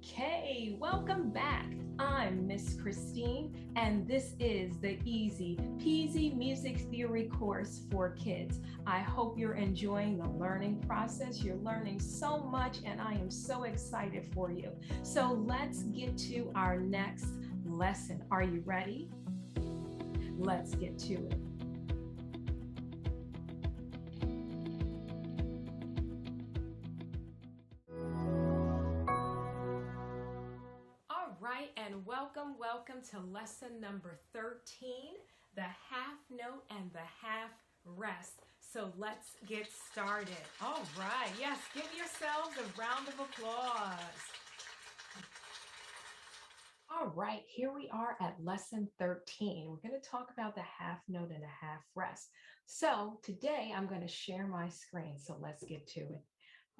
Okay, welcome back. I'm Miss Christine, and this is the Easy Peasy Music Theory course for kids. I hope you're enjoying the learning process. You're learning so much, and I am so excited for you. So let's get to our next lesson. Are you ready? Let's get to it. All right, and welcome to lesson number 13, the half note and the half rest. So let's get started. All right, yes, give yourselves a round of applause. All right, here we are at lesson 13. We're going to talk about the half note and the half rest. So today I'm going to share my screen, so let's get to it.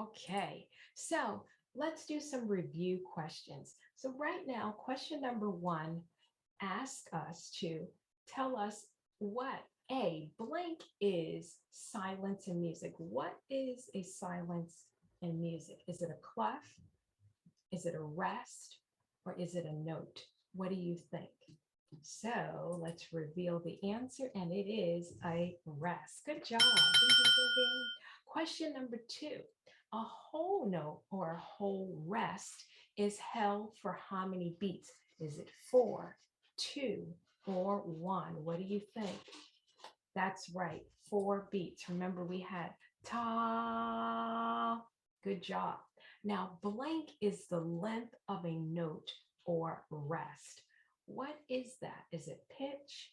Okay, so let's do some review questions. So right now, question number 1 asks us to tell us what a blank is silence in music. What is a silence in music? Is it a clef? Is it a rest? Or is it a note? What do you think? So let's reveal the answer, and it is a rest. Good job. Ding, ding, ding, ding. Question number 2. A whole note or a whole rest is held for how many beats? Is it 4, 2, or 1? What do you think? That's right, 4 beats. Remember, we had ta. Good job. Now, blank is the length of a note or rest. What is that? Is it pitch,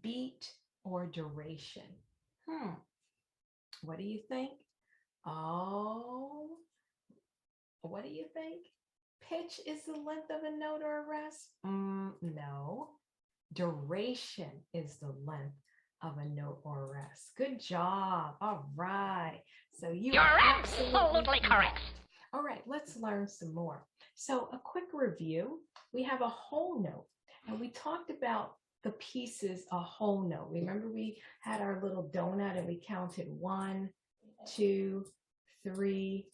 beat, or duration? What do you think? Oh, what do you think? Pitch is the length of a note or a rest? No. Duration is the length of a note or rest. Good job. All right. So you're absolutely correct. All right, let's learn some more. So a quick review. We have a whole note, and we talked about the pieces a whole note. Remember, we had our little donut and we counted 1, 2, 3,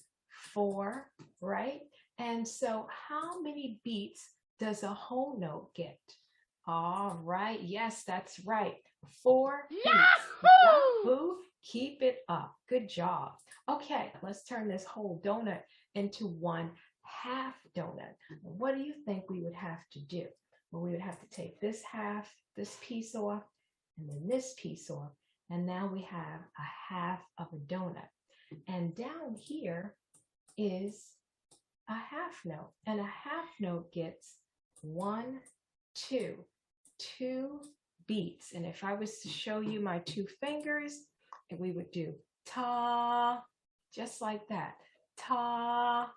4, right? And so how many beats does a whole note get? All right, yes, that's right. 4 beats. Yahoo! Keep it up. Good job. Okay, let's turn this whole donut into one half donut. What do you think we would have to do? Well, we would have to take this half, this piece off, and then this piece off. And now we have a half of a donut. And down here is a half note. And a half note gets 1, 2, 2 beats. And if I was to show you my 2 fingers, we would do ta, just like that. Ta,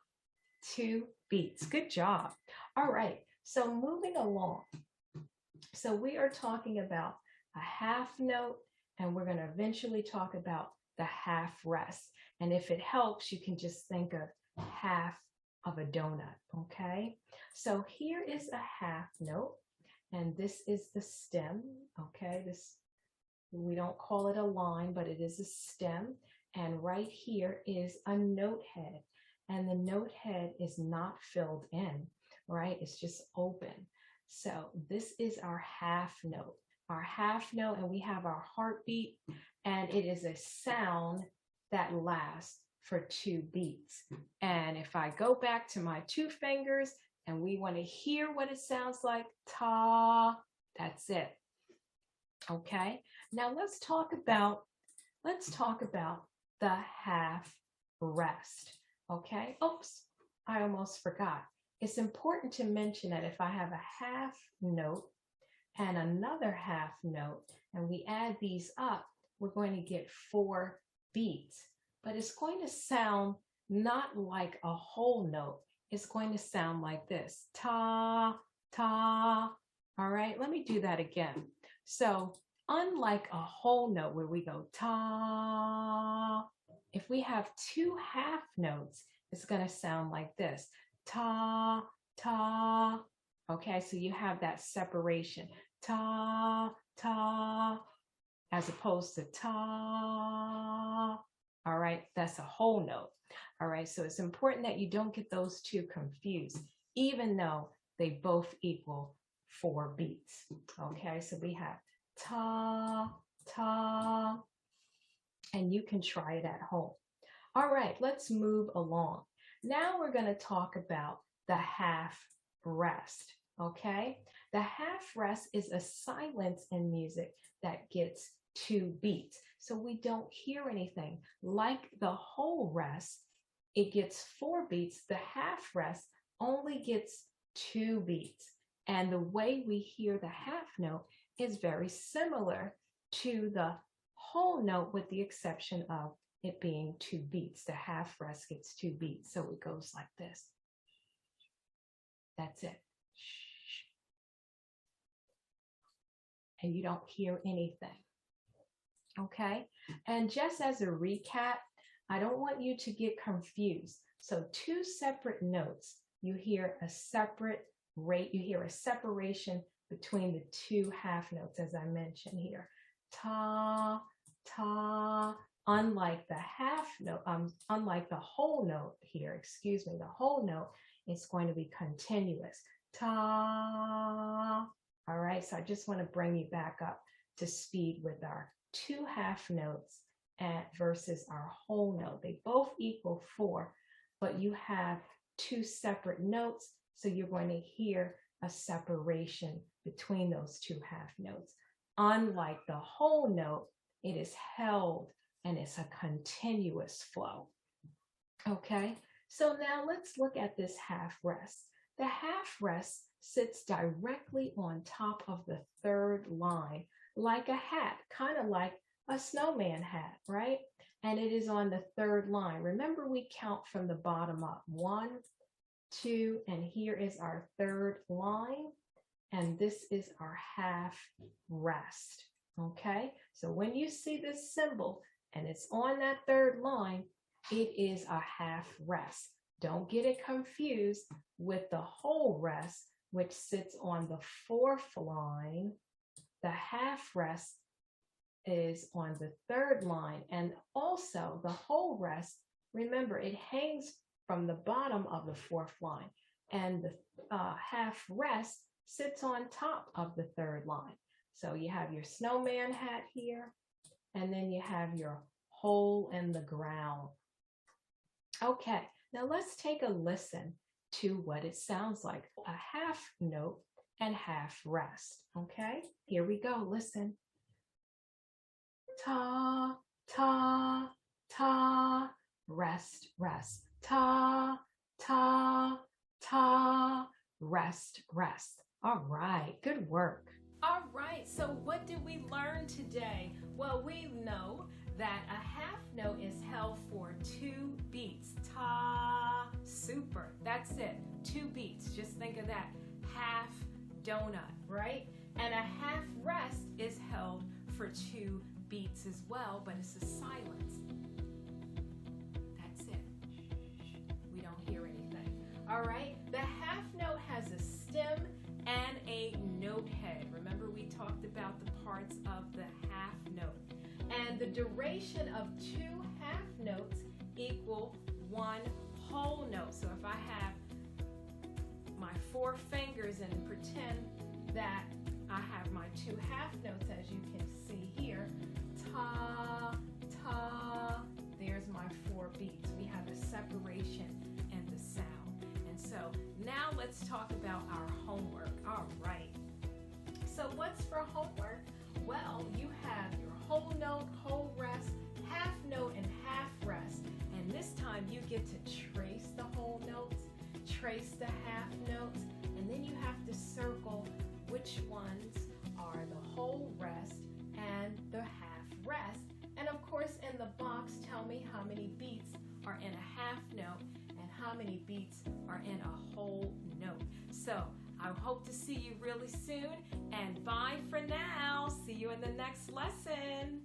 2 beats. Good job. All right, so moving along. So we are talking about a half note, and we're going to eventually talk about the half rest. And if it helps, you can just think of half of a donut, okay? So here is a half note, and this is the stem, okay? This, we don't call it a line, but it is a stem. And right here is a note head. And the note head is not filled in, right? It's just open. So this is our half note. Our half note, and we have our heartbeat, and it is a sound that lasts for 2 beats. And if I go back to my 2 fingers and we want to hear what it sounds like, ta, that's it. Okay, now let's talk about the half rest. Okay, oops, I almost forgot. It's important to mention that if I have a half note and another half note, and we add these up, we're going to get 4 beats. But it's going to sound not like a whole note. It's going to sound like this, ta, ta. All right, let me do that again. So unlike a whole note where we go ta, if we have 2 half notes, it's going to sound like this, ta, ta. Okay, so you have that separation, ta, ta, as opposed to ta. All right, that's a whole note. All right, so it's important that you don't get those 2 confused. even though they both equal 4 beats. Okay, so we have ta, ta, and you can try it at home. All right, let's move along. Now we're going to talk about the half rest. Okay, the half rest is a silence in music that gets 2 beats. So we don't hear anything. Like the whole rest, it gets 4 beats. The half rest only gets 2 beats. And the way we hear the half note is very similar to the whole note, with the exception of it being 2 beats. The half rest gets 2 beats. So it goes like this. That's it. And you don't hear anything. Okay? And just as a recap, I don't want you to get confused. So 2 separate notes, you hear a separate rate, you hear a separation between the 2 half notes, as I mentioned here. Ta, ta, unlike the half note, unlike the whole note here, excuse me, the whole note is going to be continuous. Ta. All right, so I just want to bring you back up to speed with our 2 half notes versus our whole note. They both equal 4, but you have 2 separate notes, so you're going to hear a separation between those 2 half notes. Unlike the whole note, it is held and it's a continuous flow. Okay, so now let's look at this half rest. The half rest sits directly on top of the 3rd line, like a hat, kind of like a snowman hat, right? And it is on the 3rd line. Remember, we count from the bottom up. 1, 2, and here is our 3rd line. And this is our half rest. Okay, so when you see this symbol and it's on that 3rd line, it is a half rest. Don't get it confused with the whole rest, which sits on the 4th line. The half rest is on the 3rd line, and also the whole rest, remember, it hangs from the bottom of the 4th line, and the half rest sits on top of the 3rd line. So you have your snowman hat here, and then you have your hole in the ground. Okay, now let's take a listen to what it sounds like. A half note and half rest. Okay, here we go. Listen. Ta, ta, ta, rest, rest. Ta, ta, ta, rest, rest. All right, good work. All right, so what did we learn today? Well, we know that a half note is held for 2 beats. Ta, super, that's it, 2 beats. Just think of that, half donut, right? And a half rest is held for 2 beats as well, but it's a silence. That's it. We don't hear anything. All right, the half note has a stem and a note head. Remember, we talked about the parts of the half note. And the duration of 2 half notes equal 1 whole note. So if I have my 4 fingers and pretend that I have my 2 half notes, as you can see here, ta, ta, there's my 4 beats. We have a separation in the sound. And so now let's talk about our homework. All right. So what's for homework? Well, you have your whole note, whole rest, half note, and half rest. And this time you get to trace the whole notes, trace the half notes, and then you have to circle which ones are the whole rest and the half rest. And of course, in the box, tell me how many beats are in a half note and how many beats are in a whole note. So I hope to see you really soon, and bye for now. See you in the next lesson.